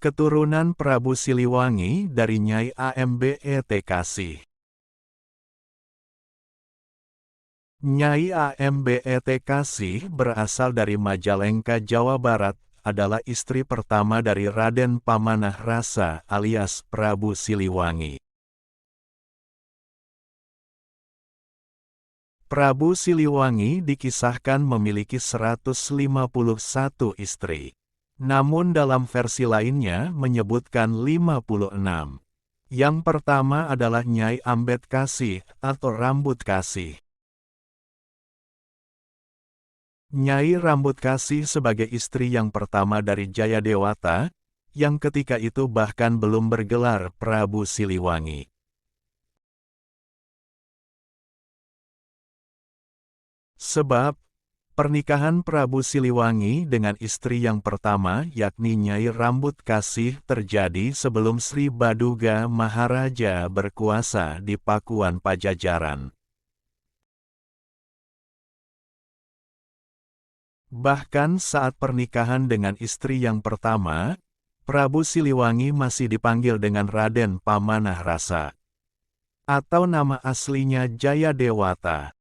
Keturunan Prabu Siliwangi dari Nyai Ambet Kasih. Nyai Ambet Kasih berasal dari Majalengka, Jawa Barat, adalah istri pertama dari Raden Pamanah Rasa alias Prabu Siliwangi. Prabu Siliwangi dikisahkan memiliki 151 istri. Namun dalam versi lainnya menyebutkan 56. Yang pertama adalah Nyai Ambet Kasih atau Rambut Kasih. Nyai Rambut Kasih sebagai istri yang pertama dari Jayadewata, yang ketika itu bahkan belum bergelar Prabu Siliwangi. Sebab, pernikahan Prabu Siliwangi dengan istri yang pertama yakni Nyai Rambut Kasih terjadi sebelum Sri Baduga Maharaja berkuasa di Pakuan Pajajaran. Bahkan saat pernikahan dengan istri yang pertama, Prabu Siliwangi masih dipanggil dengan Raden Pamanah Rasa, atau nama aslinya Jayadewata.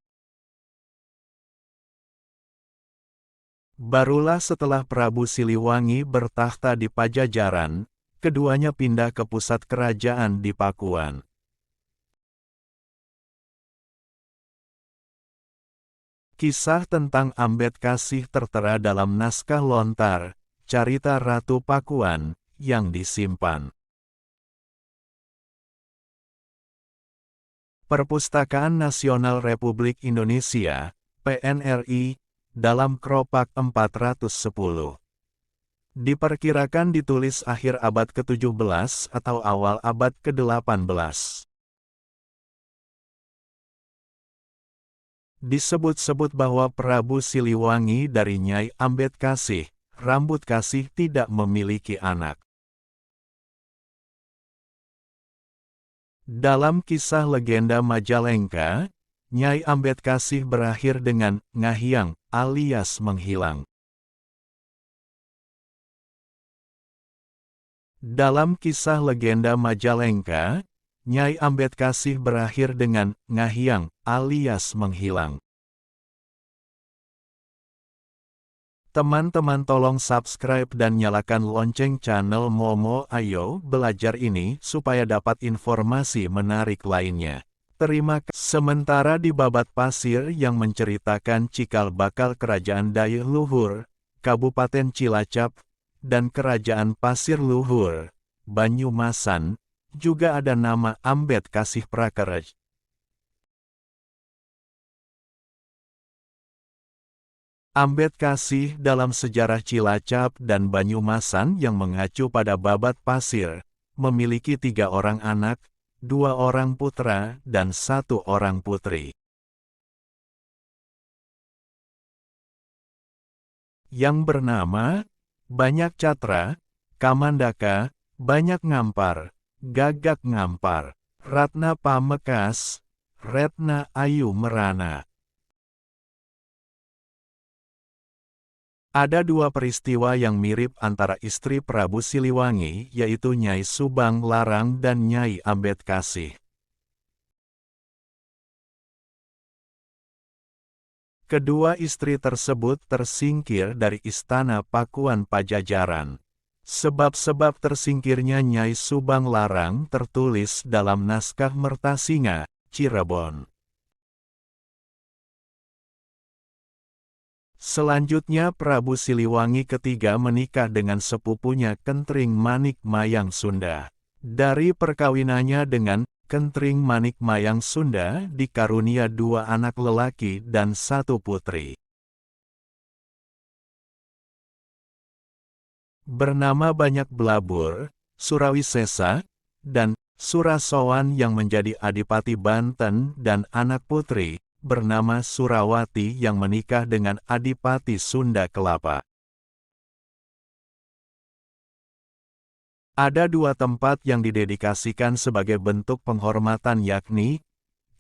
Barulah setelah Prabu Siliwangi bertakhta di Pajajaran, keduanya pindah ke pusat kerajaan di Pakuan. Kisah tentang Ambet Kasih tertera dalam naskah lontar, Carita Ratu Pakuan, yang disimpan Perpustakaan Nasional Republik Indonesia, PNRI, dalam Kropak 410. Diperkirakan ditulis akhir abad ke-17 atau awal abad ke-18. Disebut-sebut bahwa Prabu Siliwangi dari Nyai Ambet Kasih, Rambut Kasih tidak memiliki anak. Dalam kisah legenda Majalengka, Nyai Ambet Kasih berakhir dengan ngahiang alias menghilang. Dalam kisah legenda Majalengka, Nyai Ambet Kasih berakhir dengan ngahiang alias menghilang. Teman-teman tolong subscribe dan nyalakan lonceng channel Momo Ayo Belajar ini supaya dapat informasi menarik lainnya. Terima kasih. Sementara di Babat Pasir yang menceritakan cikal bakal Kerajaan Dayeuh Luhur, Kabupaten Cilacap, dan Kerajaan Pasir Luhur, Banyumasan, juga ada nama Ambet Kasih Prakeraj. Ambet Kasih dalam sejarah Cilacap dan Banyumasan yang mengacu pada Babat Pasir, memiliki 3 orang anak, 2 orang putra, dan 1 orang putri. Yang bernama Banyak Catra, Kamandaka, Banyak Ngampar, Gagak Ngampar, Ratna Pamekas, Retna Ayu Merana. Ada 2 peristiwa yang mirip antara istri Prabu Siliwangi, yaitu Nyai Subang Larang dan Nyai Ambet Kasih. Kedua istri tersebut tersingkir dari istana Pakuan Pajajaran. Sebab-sebab tersingkirnya Nyai Subang Larang tertulis dalam naskah Mertasinga, Cirebon. Selanjutnya Prabu Siliwangi ketiga menikah dengan sepupunya Kentring Manik Mayang Sunda. Dari perkawinannya dengan Kentring Manik Mayang Sunda dikarunia 2 anak lelaki dan 1 putri. Bernama Banyak Belabur, Surawisesa, dan Surasowan yang menjadi Adipati Banten, dan anak putri, bernama Surawati yang menikah dengan Adipati Sunda Kelapa. Ada 2 tempat yang didedikasikan sebagai bentuk penghormatan yakni,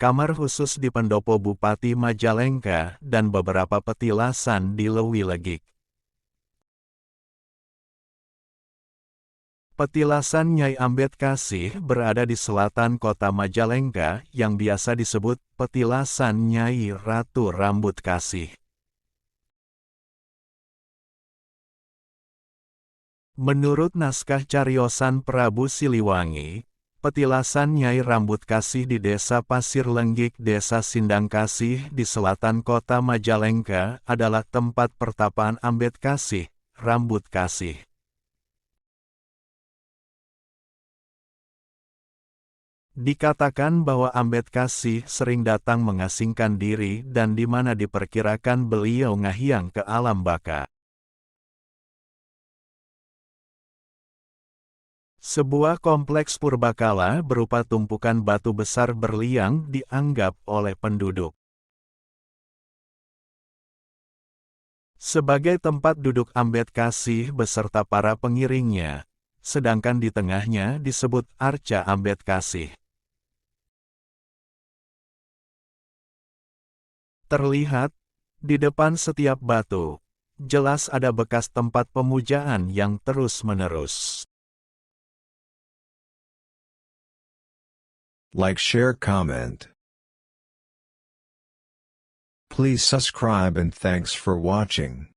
Kamar Khusus di Pendopo Bupati Majalengka dan beberapa petilasan di Lewi Legik. Petilasan Nyai Ambedkasih berada di selatan kota Majalengka yang biasa disebut Petilasan Nyai Ratu Rambut Kasih. Menurut naskah cariosan Prabu Siliwangi, petilasan Nyai Rambut Kasih di Desa Pasir Lenggik, Desa Sindang Kasih di selatan kota Majalengka adalah tempat pertapaan Ambedkasih, Rambut Kasih. Dikatakan bahwa Ambedkasih sering datang mengasingkan diri dan di mana diperkirakan beliau ngahiang ke alam baka. Sebuah kompleks purbakala berupa tumpukan batu besar berliang dianggap oleh penduduk sebagai tempat duduk Ambedkasih beserta para pengiringnya, sedangkan di tengahnya disebut Arca Ambedkasih. Terlihat, di depan setiap batu, jelas ada bekas tempat pemujaan yang terus-menerus. Like, share, comment. Please subscribe and thanks for watching.